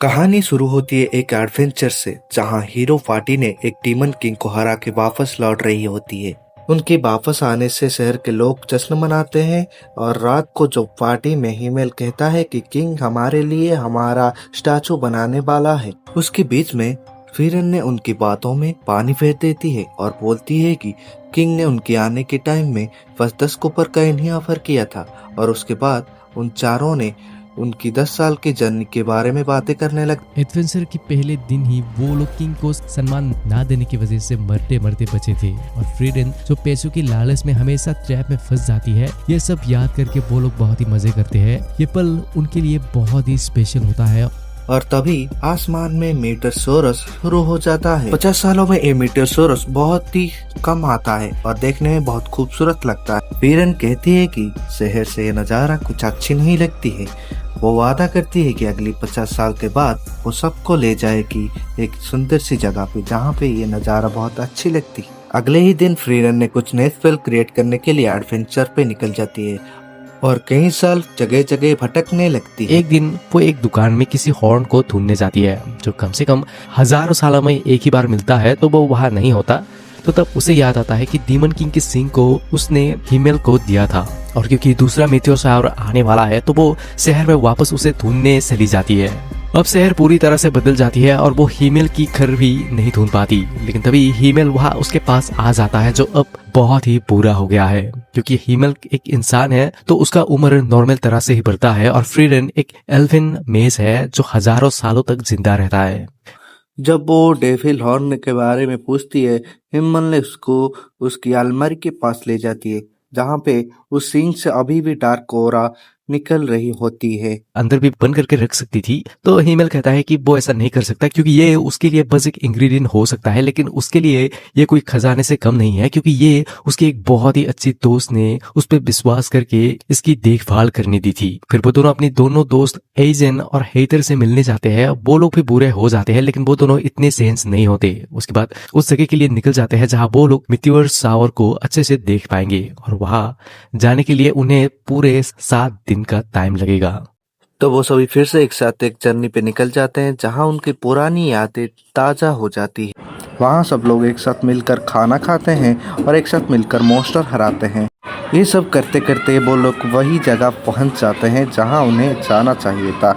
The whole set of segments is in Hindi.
कहानी शुरू होती है एक एडवेंचर से, जहां हीरो पार्टी ने एक डीमन किंग को हरा के वापस लौट रही होती है। उनके वापस आने से शहर के लोग जश्न मनाते हैं और रात को जो पार्टी में हिमेल कहता है कि किंग हमारे लिए हमारा स्टैचू बनाने वाला है, उसके बीच में फिरन ने उनकी बातों में पानी फेर देती है और बोलती है कि किंग ने उनके आने के टाइम में बस 10 कॉपर कॉइन ही ऑफर किया था। और उसके बाद उन चारों ने उनकी 10 साल की जर्नी के बारे में बातें करने लगे। एडवेंचर के पहले दिन ही वो लोग किंग को सम्मान ना देने की वजह से मरते मरते बचे थे और फ्रीडन जो पैसों की लालच में हमेशा ट्रैप में फंस जाती है, ये सब याद करके वो लोग बहुत ही मजे करते हैं। ये पल उनके लिए बहुत ही स्पेशल होता है। और तभी आसमान में मीटरसोरस शुरू हो जाता है। 50 सालों में ये मीटरसोरस बहुत ही कम आता है और देखने में बहुत खूबसूरत लगता है। वीरन कहती है कि शहर से ये नजारा कुछ अच्छी नहीं लगती है। वो वादा करती है कि अगली 50 साल के बाद वो सबको ले जाएगी एक सुंदर सी जगह पे, जहाँ पे ये नजारा बहुत अच्छी लगती है। अगले ही दिन फ्रीरन ने कुछ नए स्पेल क्रिएट करने के लिए एडवेंचर पे निकल जाती है और कई साल जगह जगह भटकने लगती है। एक दिन वो एक दुकान में किसी हॉर्न को ढूंढने जाती है जो कम से कम हजारों सालों में एक ही बार मिलता है, तो वो वहाँ नहीं होता। तो तब उसे याद आता है कि डीमन किंग के सिंग को उसने हिमेल को दिया था और क्योंकि दूसरा मेटियोर आने वाला है तो वो शहर में वापस उसे ढूंढने चली जाती है। अब शहर पूरी तरह से बदल जाती है और वो हीमेल की घर भी नहीं ढूंढ पाती, लेकिन तभी हीमेल वहाँ उसके पास आ जाता है जो अब बहुत ही बुरा हो गया है क्योंकि हीमेल एक इंसान है तो उसका उम्र नॉर्मल तरह से ही बढ़ता है और फ्रीडन एक एल्विन मेज है जो हजारों सालों तक जिंदा रहता है। जब वो डेविल हॉर्न के बारे में पूछती है, हिम्मल ने उसको उसकी अलमारी के पास ले जाती है, जहाँ पे उस सींग से अभी भी डार्क ओरा निकल रही होती है। अंदर भी बंद करके रख सकती थी, तो हिमेल कहता है कि वो ऐसा नहीं कर सकता क्योंकि ये उसके लिए बस एक इंग्रेडिएंट हो सकता है, लेकिन उसके लिए ये कोई खजाने से कम नहीं है क्योंकि ये उसके एक बहुत ही अच्छी दोस्त ने उस पर विश्वास करके इसकी देखभाल करने दी थी। फिर वो दोनों अपनी दोनों दोस्त एजेन और हेथर से मिलने जाते हैं। वो लोग भी बुरे हो जाते हैं लेकिन वो दोनों इतने सेंस नहीं होते। उसके बाद उस जगह के लिए निकल जाते हैं जहाँ वो लोग मिट्योर शावर को अच्छे से देख पाएंगे और वहां जाने के लिए उन्हें पूरे 7 दिन का टाइम लगेगा। तो वो सभी फिर से एक साथ एक जर्नी पे निकल जाते हैं, जहाँ उनकी पुरानी यादें ताजा हो जाती है। वहाँ सब लोग एक साथ मिलकर खाना खाते हैं और एक साथ मिलकर मॉन्स्टर हराते हैं। ये सब करते करते वो लोग वही जगह पहुँच जाते हैं जहाँ उन्हें जाना चाहिए था।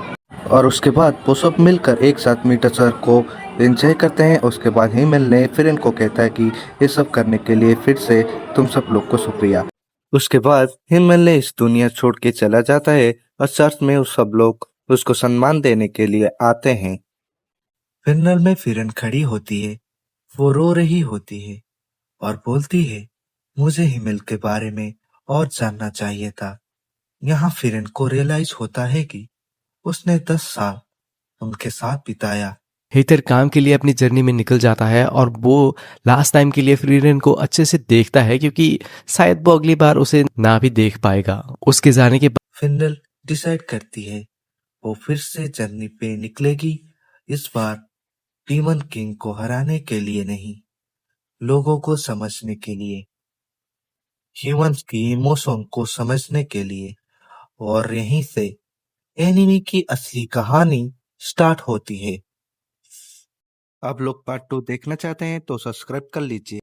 और उसके बाद वो सब मिलकर एक साथ मीटर को एंजॉय करते हैं। उसके बाद हिमेल ने फिर इनको कहता है कि ये सब करने के लिए फिर से तुम सब लोग को शुक्रिया। उसके बाद हिमेल ने इस दुनिया छोड़ के चला जाता है और चर्च में उस सब लोग उसको सम्मान देने के लिए आते हैं। फिनल में फिरन खड़ी होती है। वो रो रही होती है और बोलती है, मुझे हिमेल के बारे में और जानना चाहिए था। यहाँ फिरन को रियलाइज होता है कि उसने 10 साल उनके साथ बिताया। हेथर काम के लिए अपनी जर्नी में निकल जाता है और वो लास्ट टाइम के लिए फ्रीडन को अच्छे से देखता है क्योंकि शायद वो अगली बार उसे ना भी देख पाएगा। उसके जाने के बाद फिनल डिसाइड करती है वो फिर से जर्नी पे निकलेगी, इस बार डीमन किंग को हराने के लिए नहीं, लोगों को समझने के लिए, ह्यूमंस की इमोशन को समझने के लिए। और यहीं से एनिमी की असली कहानी स्टार्ट होती है। आप लोग पार्ट 2 देखना चाहते हैं तो सब्सक्राइब कर लीजिए।